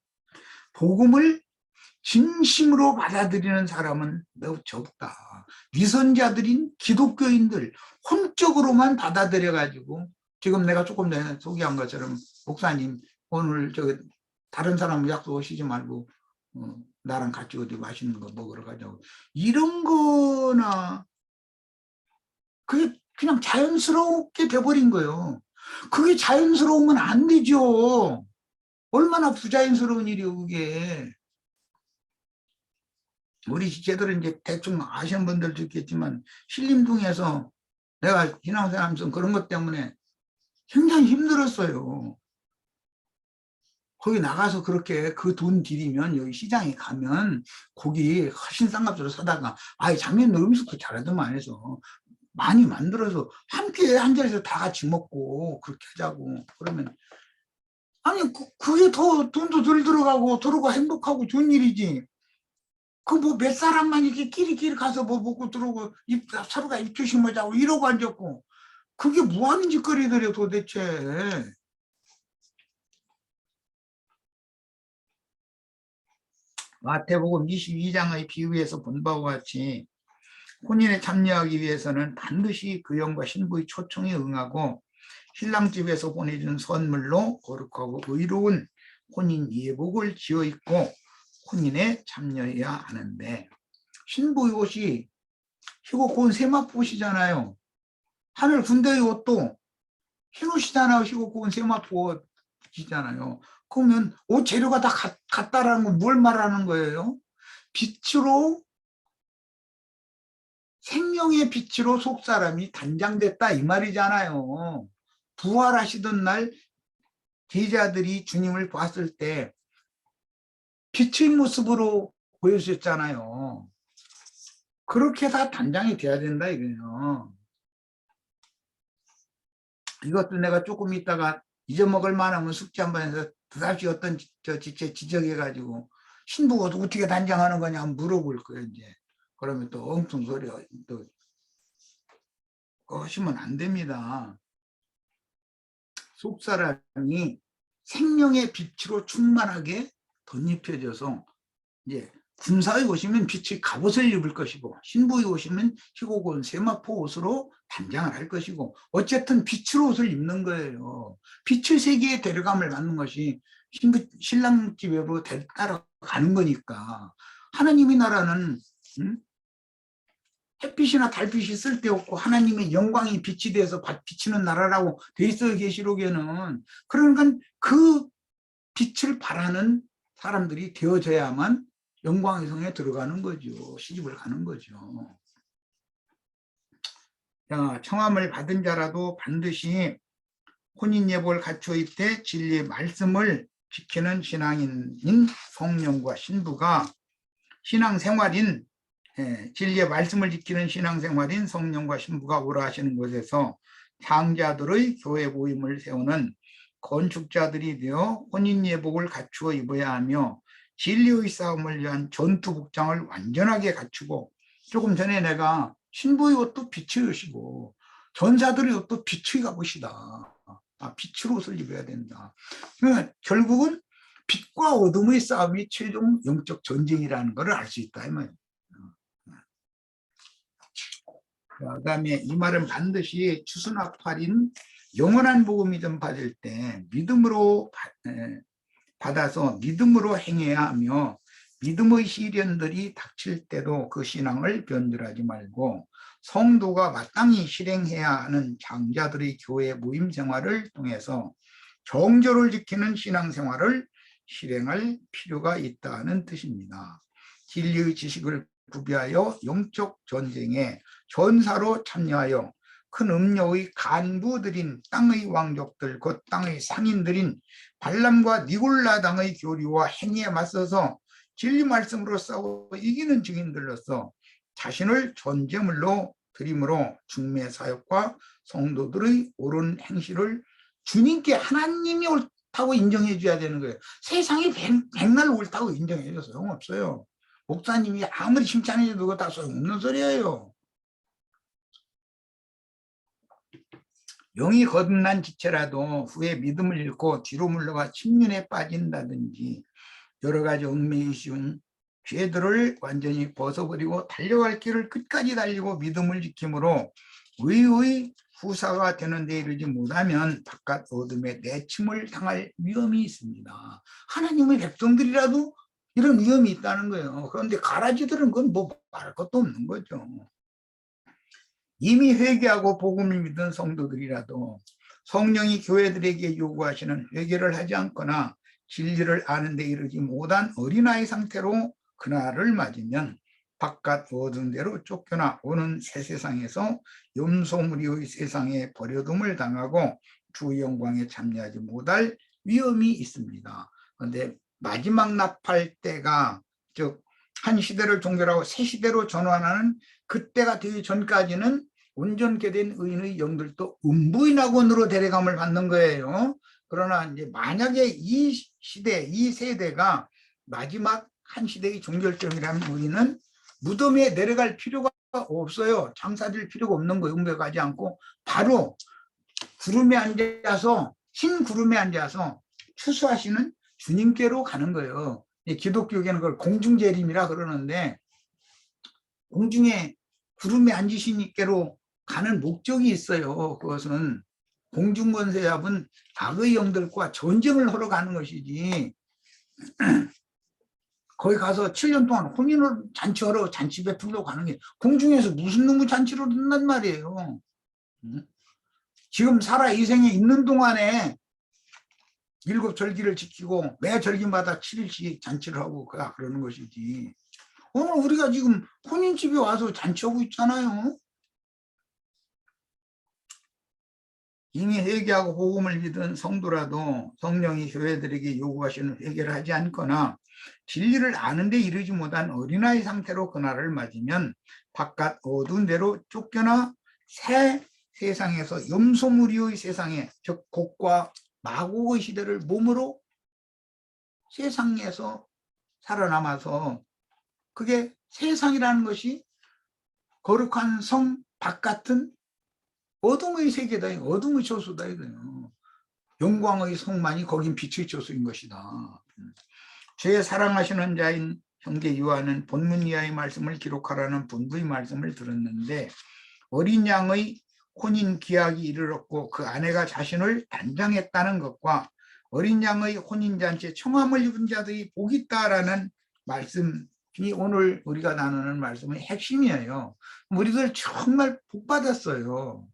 복음을 진심으로 받아들이는 사람은 매우 적다. 위선자들인 기독교인들 혼적으로만 받아들여가지고, 지금 내가 조금 전에 소개한 것처럼 목사님 오늘 다른 사람 약속 오시지 말고 나랑 같이 어디 맛있는 거 먹으러 가자고, 이런 거나 그게 그냥 자연스럽게 돼버린 거예요. 그게 자연스러우면 안 되죠. 얼마나 부자연스러운 일이에요, 그게. 우리 제들은 이제 대충 아시는 분들도 있겠지만, 신림동에서 내가 신앙생활하면서 그런 것 때문에 굉장히 힘들었어요. 거기 나가서 그렇게 그 돈 들이면 여기 시장에 가면 고기 훨씬 싼 값으로 사다가, 작년에 음식도 잘하더만 해서 많이 만들어서 함께 한 자리에서 다 같이 먹고 그렇게 하자고. 그러면 그게 더 돈도 덜 들어가고 서로가 행복하고 좋은 일이지. 뭐 몇 사람만 이렇게 끼리끼리 가서 뭐 먹고 들어오고 서로가 입조심 하자고 이러고 앉았고, 그게 뭐 하는 짓거리들이에요 도대체. 마태복음 22장의 비유에서 본 바와 같이 혼인에 참여하기 위해서는 반드시 그 영과 신부의 초청에 응하고 신랑집에서 보내준 선물로 거룩하고 의로운 혼인 예복을 지어 입고 혼인에 참여해야 하는데, 신부의 옷이 희고 고운 세마포 옷이잖아요. 하늘 군대의 옷도 흰 옷이잖아요. 희고 고운 세마포 옷이잖아요. 그러면 옷 재료가 다 같다라는 건 뭘 말하는 거예요? 빛으로, 생명의 빛으로 속사람이 단장됐다 이 말이잖아요. 부활하시던 날 제자들이 주님을 봤을 때 빛의 모습으로 보여주셨잖아요. 그렇게 다 단장이 돼야 된다 이거예요. 이것도 내가 조금 있다가 잊어먹을 만하면 숙제 한번 해서 그다시 어떤 지적해가지고 신부가 어떻게 단장하는 거냐 물어볼 거예요 이제. 그러면 또 엉뚱 소리 또 하시면 안 됩니다. 속사람이 생명의 빛으로 충만하게 덧입혀져서, 이제 군사에 오시면 빛의 갑옷을 입을 것이고 신부에 오시면 희고 고운 세마포 옷으로 단장을 할 것이고, 어쨌든 빛의 옷을 입는 거예요. 빛의 세계에 데려감을 받는 것이 신랑 집으로 따라가는 거니까. 하나님의 나라는 햇빛이나 달빛이 쓸데없고 하나님의 영광이 빛이 돼서 비치는 나라라고 돼 있어요, 계시록에는. 그러니까 그 빛을 바라는 사람들이 되어져야만 영광의 성에 들어가는 거죠. 시집을 가는 거죠. 청함을 받은 자라도 반드시 혼인 예복을 갖추어 입되 진리의 말씀을 지키는 신앙인인 성령과 신부가 신앙생활인, 진리의 말씀을 지키는 신앙생활인 성령과 신부가 오라 하시는 곳에서 장자들의 교회 모임을 세우는 건축자들이 되어 혼인예복을 갖추어 입어야 하며 진리의 싸움을 위한 전투 복장을 완전하게 갖추고, 조금 전에 내가 신부의 옷도 빛의 옷이고 전사들의 옷도 빛의 갑옷이다. 빛으로 옷을 입어야 된다. 그러니까 결국은 빛과 어둠의 싸움이 최종 영적 전쟁이라는 것을 알 수 있다 이 말이에요. 그다음에 이 말은 반드시 추수납팔인 영원한 복음이 좀 받을 때 믿음으로 받아서 믿음으로 행해야 하며, 믿음의 시련들이 닥칠 때도 그 신앙을 변절하지 말고 성도가 마땅히 실행해야 하는 장자들의 교회 모임 생활을 통해서 정조를 지키는 신앙생활을 실행할 필요가 있다는 뜻입니다. 진리의 지식을 구비하여 영적 전쟁에 전사로 참여하여 큰 음료의 간부들인 땅의 왕족들, 곧 땅의 상인들인 발람과 니골라 당의 교리와 행위에 맞서서 진리 말씀으로 싸워 이기는 증인들로서 자신을 전제물로 드림으로 중매 사역과 성도들의 옳은 행실을 주님께 하나님이 옳다고 인정해 줘야 되는 거예요. 세상이 백날 옳다고 인정해 줘서 소용없어요. 목사님이 아무리 칭찬해 줘도 그거 다 소용없는 소리예요. 영이 거듭난 지체라도 후에 믿음을 잃고 뒤로 물러가 침륜에 빠진다든지 여러 가지 얽매이 쉬운 죄들을 완전히 벗어버리고 달려갈 길을 끝까지 달리고 믿음을 지킴으로 의의 후사가 되는 데 이르지 못하면 바깥 어둠에 내침을 당할 위험이 있습니다. 하나님의 백성들이라도 이런 위험이 있다는 거예요. 그런데 가라지들은 그건 뭐 말할 것도 없는 거죠. 이미 회개하고 복음을 믿은 성도들이라도 성령이 교회들에게 요구하시는 회개를 하지 않거나 진리를 아는 데 이르지 못한 어린아이 상태로 그날을 맞으면 바깥 어두운 데로 쫓겨나 오는 새 세상에서 염소무리의 세상에 버려둠을 당하고 주 영광에 참여하지 못할 위험이 있습니다. 그런데 마지막 나팔 때가, 즉 한 시대를 종결하고 새 시대로 전환하는 그때가 되기 전까지는 온전케 된 의인의 영들도 음부인학원으로 데려감을 받는 거예요. 그러나 이제 만약에 이 시대, 이 세대가 마지막 한 시대의 종결점이라면 우리는 무덤에 내려갈 필요가 없어요. 장사될 필요가 없는 거예요. 음부에 가지 않고 바로 구름에 앉아서, 흰 구름에 앉아서 추수하시는 주님께로 가는 거예요. 기독교계는 그걸 공중재림이라 그러는데, 공중에 구름에 앉으시니께로 가는 목적이 있어요. 그것은 공중권세 잡은 악의 영들과 전쟁을 하러 가는 것이지, 거기 가서 7년 동안 혼인을 잔치하러 잔치 베풀러 가는 게 공중에서 무슨 놈의 잔치를 한단 말이에요. 지금 살아 이 생에 있는 동안에 7절기를 지키고 매 절기마다 7일씩 잔치를 하고 그러는 것이지, 오늘 우리가 지금 혼인집에 와서 잔치하고 있잖아요. 이미 회개하고 복음을 믿은 성도라도 성령이 교회들에게 요구하시는 회개를 하지 않거나 진리를 아는 데 이르지 못한 어린아이 상태로 그날을 맞으면 바깥 어두운 데로 쫓겨나 새 세상에서 염소무리의 세상에, 즉 곡과 마곡의 시대를 몸으로 세상에서 살아남아서, 그게 세상이라는 것이 거룩한 성 바깥은 어둠의 세계다. 어둠의 조수다. 영광의 성만이 거긴 빛의 조수인 것이다. 제 사랑하시는 자인 형제 요한은 본문 이하의 말씀을 기록하라는 본부의 말씀을 들었는데, 어린 양의 혼인 기약이 이르렀고 그 아내가 자신을 단장했다는 것과 어린 양의 혼인잔치에 청함을 입은 자들이 복이 있다라는 말씀이 오늘 우리가 나누는 말씀의 핵심이에요. 우리들 정말 복 받았어요.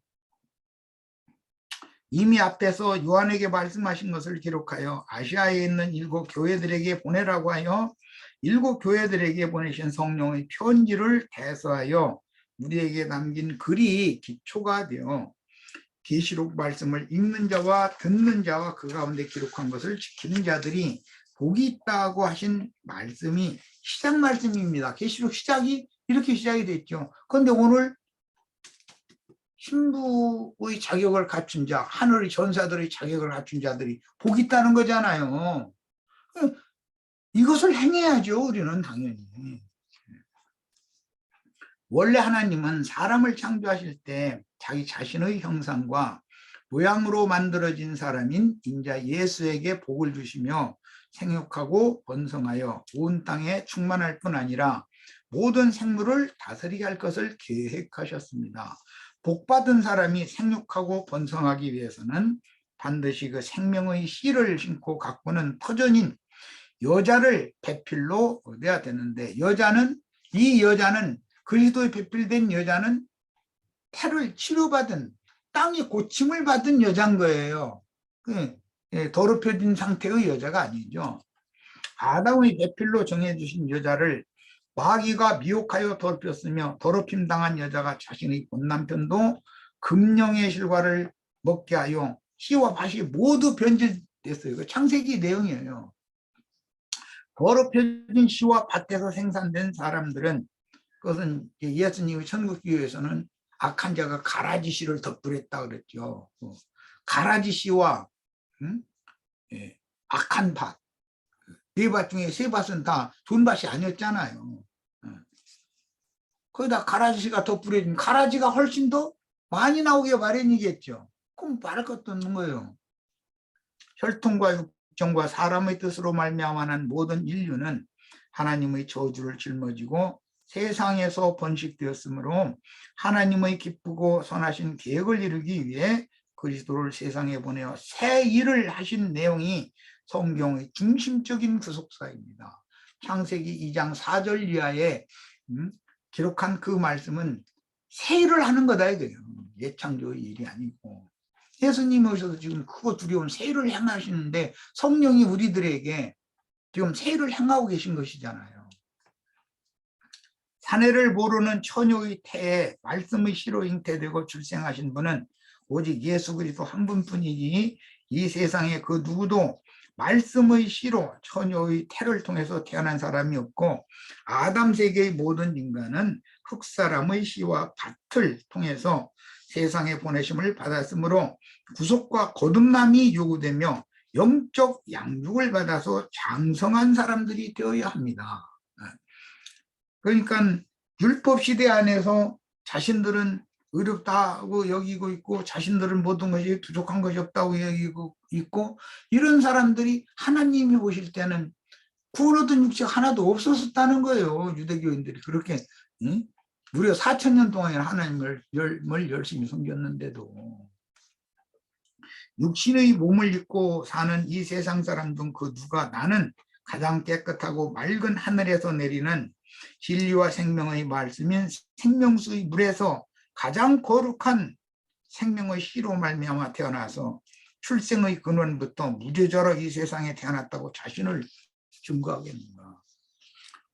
이미 앞에서 요한에게 말씀하신 것을 기록하여 아시아에 있는 7 교회들에게 보내라고 하여 7 교회들에게 보내신 성령의 편지를 대서하여 우리에게 남긴 글이 기초가 되어 계시록 말씀을 읽는 자와 듣는 자와 그 가운데 기록한 것을 지키는 자들이 복이 있다고 하신 말씀이 시작 말씀입니다. 계시록 시작이 이렇게 시작이 됐죠. 그런데 오늘 신부의 자격을 갖춘 자, 하늘의 전사들의 자격을 갖춘 자들이 복 있다는 거잖아요. 이것을 행해야죠, 우리는 당연히. 원래 하나님은 사람을 창조하실 때 자기 자신의 형상과 모양으로 만들어진 사람인 인자 예수에게 복을 주시며 생육하고 번성하여 온 땅에 충만할 뿐 아니라 모든 생물을 다스리게 할 것을 계획하셨습니다. 복받은 사람이 생육하고 번성하기 위해서는 반드시 그 생명의 씨를 심고 가꾸는 터전인 여자를 배필로 얻어야 되는데, 이 여자는 그리스도의 배필된 여자는 태를 치료받은, 땅이 고침을 받은 여자인 거예요. 더럽혀진 상태의 여자가 아니죠. 아담의 배필로 정해주신 여자를 마귀가 미혹하여 더럽혔으며 더럽힘 당한 여자가 자신의 본 남편도 금령의 실과를 먹게 하여 씨와 밭이 모두 변질됐어요. 창세기 내용이에요. 더럽혀진 씨와 밭에서 생산된 사람들은, 그것은 예수님의 천국교회에서는 악한 자가 가라지 씨를 덧불였다 그랬죠. 가라지 씨와 악한 밭, 네 밭 중에 세 밭은 다 좋은 밭이 아니었잖아요. 거기다 가라지 씨가 덧불여지면 가라지가 훨씬 더 많이 나오게 마련이겠죠. 그럼 말할 것도 없는 거예요. 혈통과 육정과 사람의 뜻으로 말미암아 모든 인류는 하나님의 저주를 짊어지고 세상에서 번식되었으므로 하나님의 기쁘고 선하신 계획을 이루기 위해 그리스도를 세상에 보내어 새 일을 하신 내용이 성경의 중심적인 구속사입니다. 창세기 2장 4절 이하에 기록한 그 말씀은 새 일을 하는 거다 이거예요. 예창조의 일이 아니고. 예수님이 오셔서 지금 크고 두려운 새 일을 행하시는데 성령이 우리들에게 지금 새 일을 행하고 계신 것이잖아요. 사내를 모르는 처녀의 태에 말씀의 씨로 잉태되고 출생하신 분은 오직 예수 그리스도 한 분뿐이니 이 세상에 그 누구도 말씀의 씨로 처녀의 태를 통해서 태어난 사람이 없고, 아담 세계의 모든 인간은 흙사람의 씨와 밭을 통해서 세상에 보내심을 받았으므로 구속과 거듭남이 요구되며 영적 양육을 받아서 장성한 사람들이 되어야 합니다. 그러니까 율법 시대 안에서 자신들은 의롭다고 여기고 있고 자신들은 모든 것이 부족한 것이 없다고 여기고 있고, 이런 사람들이 하나님이 보실 때는 구원 얻은 육체가 하나도 없었다는 거예요. 유대교인들이 그렇게 무려 4000년 동안 하나님을 열심히 섬겼는데도. 육신의 몸을 입고 사는 이 세상 사람 중 그 누가 나는 가장 깨끗하고 맑은 하늘에서 내리는 진리와 생명의 말씀인 생명수의 물에서 가장 거룩한 생명의 씨로 말미암아 태어나서 출생의 근원부터 무죄자로 이 세상에 태어났다고 자신을 증거하겠는가.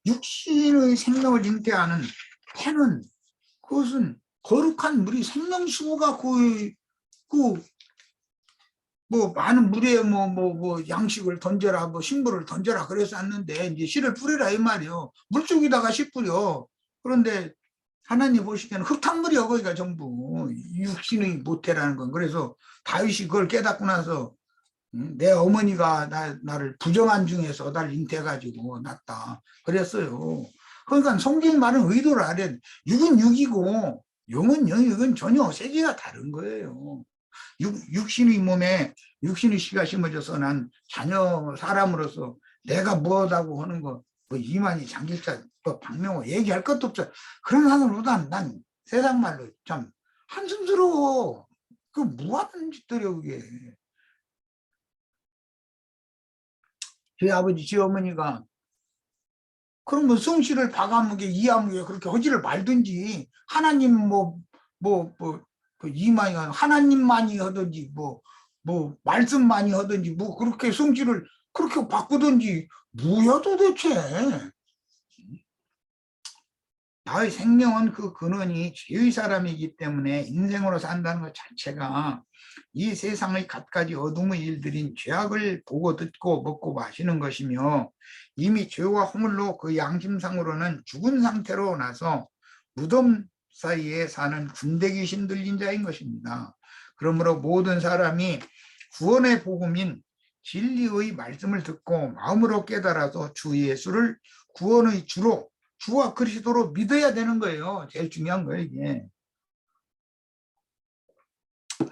육신의 생명을 잉태하는 태는, 그것은 거룩한 물이 생명수가 뭐 많은 물에 뭐 양식을 던져라, 뭐 식물을 던져라 그래서 왔는데 이제 씨를 뿌리라 이 말이요. 물속에다가 씨 뿌려. 그런데 하나님 보시기에는 흙탕물이야 거기가 전부. 육신의 모태라는 건. 그래서 다윗이 그걸 깨닫고 나서 내 어머니가 나를 부정한 중에서 나를 잉태해가지고 낳았다 그랬어요. 그러니까 성경 말은 의도를 알아야, 육은 육이고 영은 영이, 이건 전혀 세계가 다른 거예요. 육신의 몸에 육신의 씨가 심어져서 난 자녀 사람으로서 내가 뭐하다고 하는 거, 뭐 이만희 장길자 뭐 박명호 얘기할 것도 없죠. 그런 사람보다 난 세상 말로 참 한숨스러워. 그 뭐하는 짓들이야 그게. 저희 아버지 저희 어머니가 그러면 성씨를 박아무게 이아무게 그렇게 하지를 말든지, 하나님 그 이만희가 하나님만이 하든지 뭐 말씀만이 하든지 뭐 그렇게 성질을 그렇게 바꾸든지 뭐야 도대체. 나의 생명은 그 근원이 죄의 사람이기 때문에 인생으로 산다는 것 자체가 이 세상의 갖가지 어둠의 일들인 죄악을 보고 듣고 먹고 마시는 것이며, 이미 죄와 허물로 그 양심상으로는 죽은 상태로 나서 무덤 사이에 사는 군대 귀신 들린 자인 것입니다. 그러므로 모든 사람이 구원의 복음인 진리의 말씀을 듣고 마음으로 깨달아서 주 예수를 구원의 주로, 주와 그리스도로 믿어야 되는 거예요. 제일 중요한 거예요, 이게.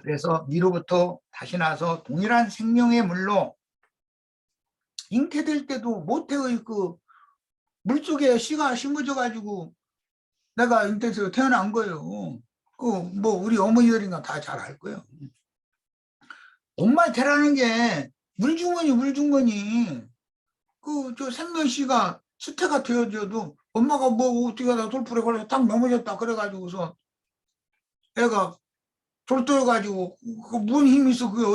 그래서 미로부터 다시 나서 동일한 생명의 물로 잉태될 때도 모태의 그 물속에 씨가 심어져 가지고 내가 잉태해서 태어난 거예요. 그 뭐 우리 어머니들인가 다 잘 알 거예요. 엄마 태라는 게 물주머니 그 저 생명씨가 수태가 되어져도 엄마가 뭐 어떻게 하다 돌풀에 걸려서 딱 넘어졌다 그래가지고서 애가 돌떠가지고 그 뭔 힘이 있어 그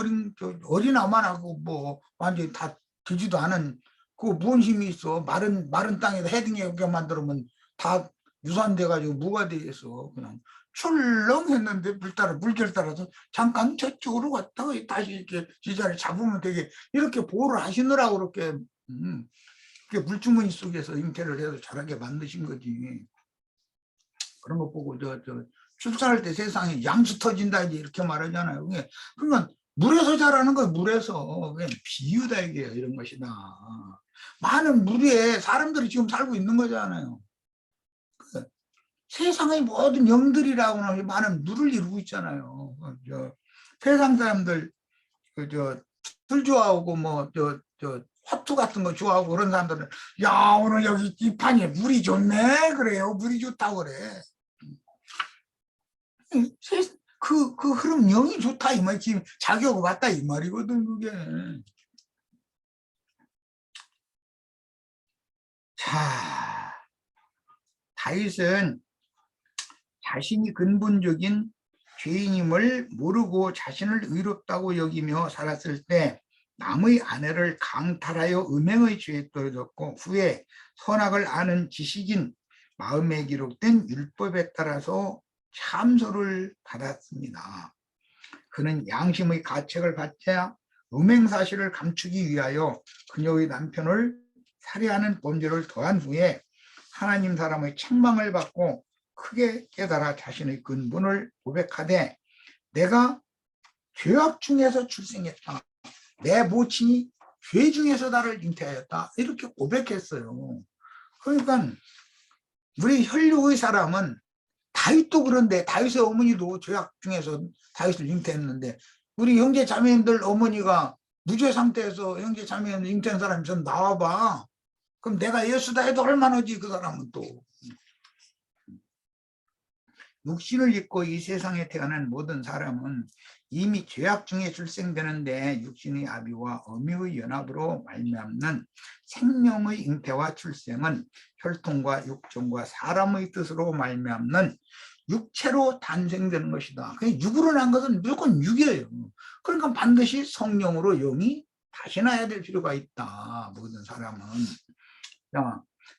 어린아만하고 뭐 완전히 다 되지도 않은 그 뭔 힘이 있어 마른 땅에다 헤딩하게 만들면 다 유산돼가지고 무가 돼서 그냥 출렁했는데 물결 따라서 잠깐 저쪽으로 갔다가 다시 이렇게 지자를 잡으면 되게 이렇게 보호를 하시느라고 그렇게 물주머니 속에서 잉태를 해서 자라게 만드신 거지. 그런 거 보고 저 출산할 때 세상에 양수 터진다 이렇게 말하잖아요. 그러니까 물에서 자라는 거예요. 물에서. 그냥 비유다 이게 이런 것이다. 많은 물에 사람들이 지금 살고 있는 거잖아요. 세상의 모든 영들이라고는 많은 물을 이루고 있잖아요. 세상 사람들 술 좋아하고 화투 같은 거 좋아하고 그런 사람들은 야 오늘 여기 이 판에 물이 좋네 그래요. 물이 좋다고 그래. 그 흐름 영이 좋다 이 말 지금 자기하고 맞다 이 말이거든 그게. 자, 다윗은 자신이 근본적인 죄인임을 모르고 자신을 의롭다고 여기며 살았을 때 남의 아내를 강탈하여 음행의 죄에 떨어졌고 후에 선악을 아는 지식인 마음에 기록된 율법에 따라서 참소를 받았습니다. 그는 양심의 가책을 받자 음행 사실을 감추기 위하여 그녀의 남편을 살해하는 범죄를 더한 후에 하나님 사람의 책망을 받고 크게 깨달아 자신의 근본을 고백하되 내가 죄악 중에서 출생했다. 내 모친이 죄 중에서 나를 잉태하였다. 이렇게 고백했어요. 그러니까 우리 혈육의 사람은 다윗도 그런데 다윗의 어머니도 죄악 중에서 다윗을 잉태했는데 우리 형제 자매님들 어머니가 무죄 상태에서 형제 자매님들 잉태한 사람이 좀 나와봐. 그럼 내가 예수다 해도 얼마나지 그 사람은 또. 육신을 입고 이 세상에 태어난 모든 사람은 이미 죄악 중에 출생되는데 육신의 아비와 어미의 연합으로 말미암는 생명의 잉태와 출생은 혈통과 육종과 사람의 뜻으로 말미암는 육체로 탄생되는 것이다. 육으로 난 것은 무조건 육이에요. 그러니까 반드시 성령으로 영이 다시 나야 될 필요가 있다. 모든 사람은.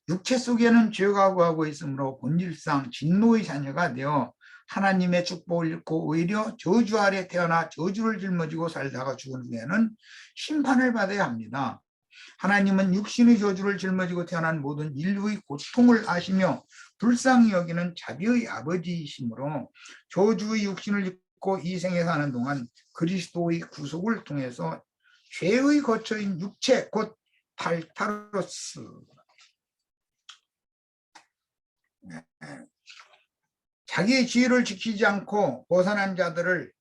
육체 속에는 죄가 거하고 있으므로 본질상 진노의 자녀가 되어 하나님의 축복을 잃고 오히려 저주 아래 태어나 저주를 짊어지고 살다가 죽은 후에는 심판을 받아야 합니다. 하나님은 육신의 저주를 짊어지고 태어난 모든 인류의 고통을 아시며 불쌍히 여기는 자비의 아버지이시므로 저주의 육신을 입고 이 생에 사는 동안 그리스도의 구속을 통해서 죄의 거처인 육체 곧 탈타로스 자기의 지혜를 지키지 않고 벗어난 자들을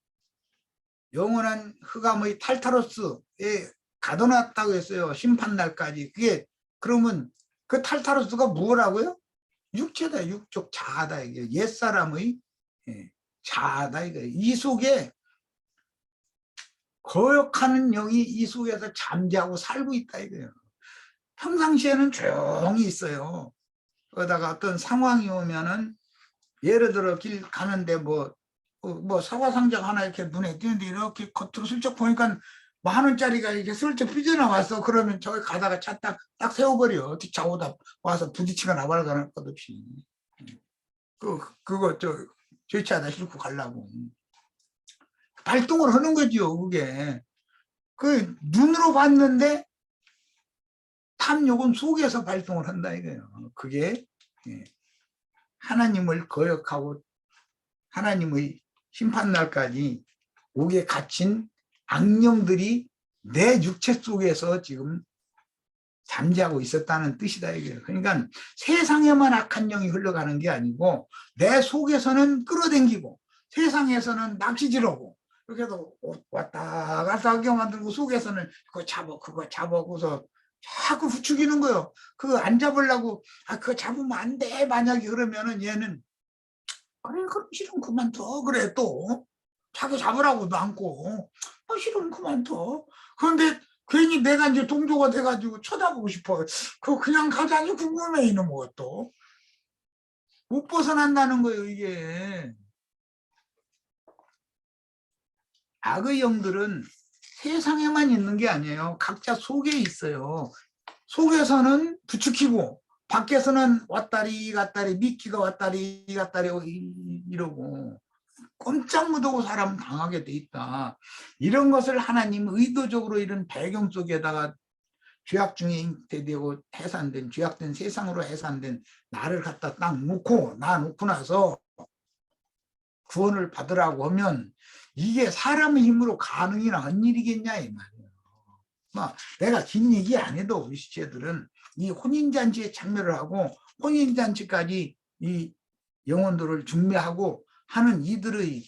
영원한 흑암의 탈타로스에 가둬놨다고 했어요. 심판날까지. 그게 그러면 그 탈타로스가 뭐라고요? 육체다. 육적 자아다. 이게 옛사람의 자아다. 이게 이 속에 거역하는 영이 이 속에서 잠재하고 살고 있다 이거예요. 평상시에는 조용히 있어요. 그러다가 어떤 상황이 오면은 예를 들어 길 가는데 뭐 사과 상자가 하나 이렇게 눈에 띄는데 이렇게 겉으로 슬쩍 보니까 10,000원짜리가 이렇게 슬쩍 삐져나왔어. 그러면 저기 가다가 차 딱 세워버려. 뒤차오다 와서 부딪히거나 나발거나 것 없이. 그거 죄치하다 싣고 가려고. 발동을 하는 거죠, 그게. 그 눈으로 봤는데 탐욕은 속에서 발동을 한다 이거예요. 그게 하나님을 거역하고 하나님의 심판날까지 옥에 갇힌 악령들이 내 육체 속에서 지금 잠재하고 있었다는 뜻이다 이게. 그러니까 세상에만 악한 영이 흘러가는 게 아니고 내 속에서는 끌어당기고 세상에서는 낚시질하고 이렇게 해서 왔다 갔다 하게 만들고 속에서는 그거 잡아고서 자꾸 부추기는 거예요. 그거 안 잡으려고 그거 잡으면 안 돼 만약에 그러면은 얘는 그래 그럼 싫으면 그만둬 그래 또 자꾸 잡으라고도 않고 싫으면 그만둬. 그런데 괜히 내가 이제 동조가 돼가지고 쳐다보고 싶어. 그거 그냥 가자니 궁금해 이놈 것도 못 벗어난다는 거예요 이게. 악의 영들은 세상에만 있는 게 아니에요. 각자 속에 있어요. 속에서는 부추기고 밖에서는 왔다리 갔다리 미끼가 왔다리 갔다리 이러고 꼼짝 못하고 사람 당하게 돼 있다. 이런 것을 하나님 의도적으로 이런 배경 속에다가 죄악 중에 잉태되고 해산된 죄악된 세상으로 해산된 나를 갖다 딱 놓고 나서 구원을 받으라고 하면 이게 사람의 힘으로 가능이나 한 일이겠냐 이 말이에요. 내가 긴 얘기 안 해도 우리 시체들은 이 혼인잔치에 참여를 하고 혼인잔치까지 이 영혼들을 중매하고 하는 이들의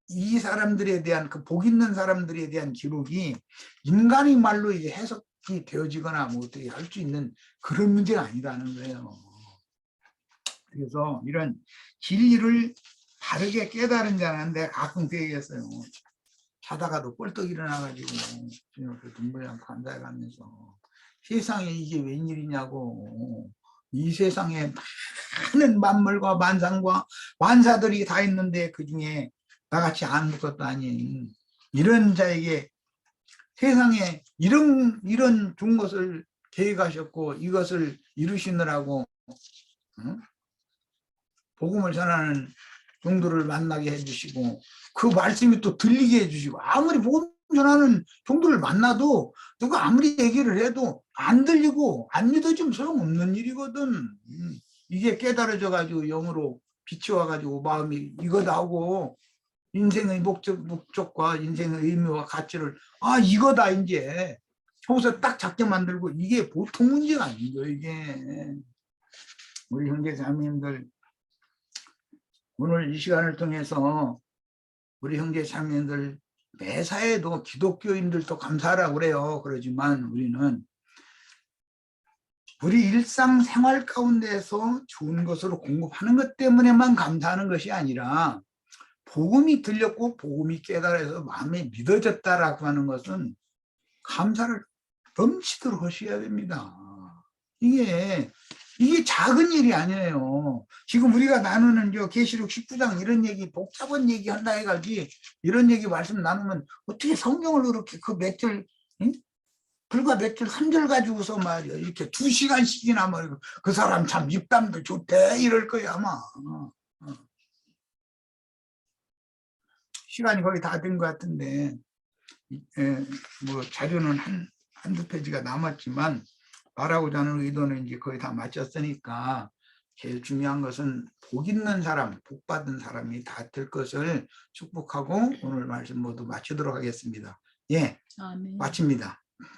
이 사람들에 대한 그 복 있는 사람들에 대한 기록이 인간의 말로 이제 해석이 되어지거나 뭐 어떻게 할 수 있는 그런 문제가 아니라는 거예요. 그래서 이런 진리를 바르게 깨달은 자는 내가 가끔 그 얘기했어요. 자다가도 뻘떡 일어나가지고 눈물이랑 감사해가면서 세상에 이게 웬일이냐고. 이 세상에 많은 만물과 만상과 만사들이 다 있는데 그중에 나같이 아무것도 아닌 이런 자에게 세상에 이런 좋은 것을 계획하셨고 이것을 이루시느라고 복음을 전하는 종들을 만나게 해주시고 그 말씀이 또 들리게 해주시고 아무리 복음 전하는 종들을 만나도 누가 아무리 얘기를 해도 안 들리고 안 믿어지면 소용없는 일이거든. 이게 깨달아져 가지고 영으로 빛이 와가지고 마음이 이거다 하고 인생의 목적과 인생의 의미와 가치를 이거다 이제 거기서 딱 잡게 만들고 이게 보통 문제가 아니죠. 이게 우리 형제 자매님들 오늘 이 시간을 통해서 우리 형제 자매님들 매사에도 기독교인들도 감사하라고 그래요. 그러지만 우리는 우리 일상생활 가운데서 좋은 것으로 공급하는 것 때문에만 감사하는 것이 아니라 복음이 들렸고 복음이 깨달아서 마음에 믿어졌다라고 하는 것은 감사를 넘치도록 하셔야 됩니다. 이게 작은 일이 아니에요. 지금 우리가 나누는 계시록 19장 이런 얘기 복잡한 얘기 한다 해가지고 이런 얘기 말씀 나누면 어떻게 성경을 그렇게 그 몇 절 불과 몇 줄 3절 가지고서 말이야 이렇게 2시간씩이나 말이고 그 사람 참 입담도 좋대 이럴 거야 아마. 시간이 거의 다 된 것 같은데 뭐 자료는 한두 페이지가 남았지만 말하고자 하는 의도는 이제 거의 다 마쳤으니까 제일 중요한 것은 복 있는 사람, 복 받은 사람이 다 될 것을 축복하고 오늘 말씀 모두 마치도록 하겠습니다. 예, 아멘. 마칩니다.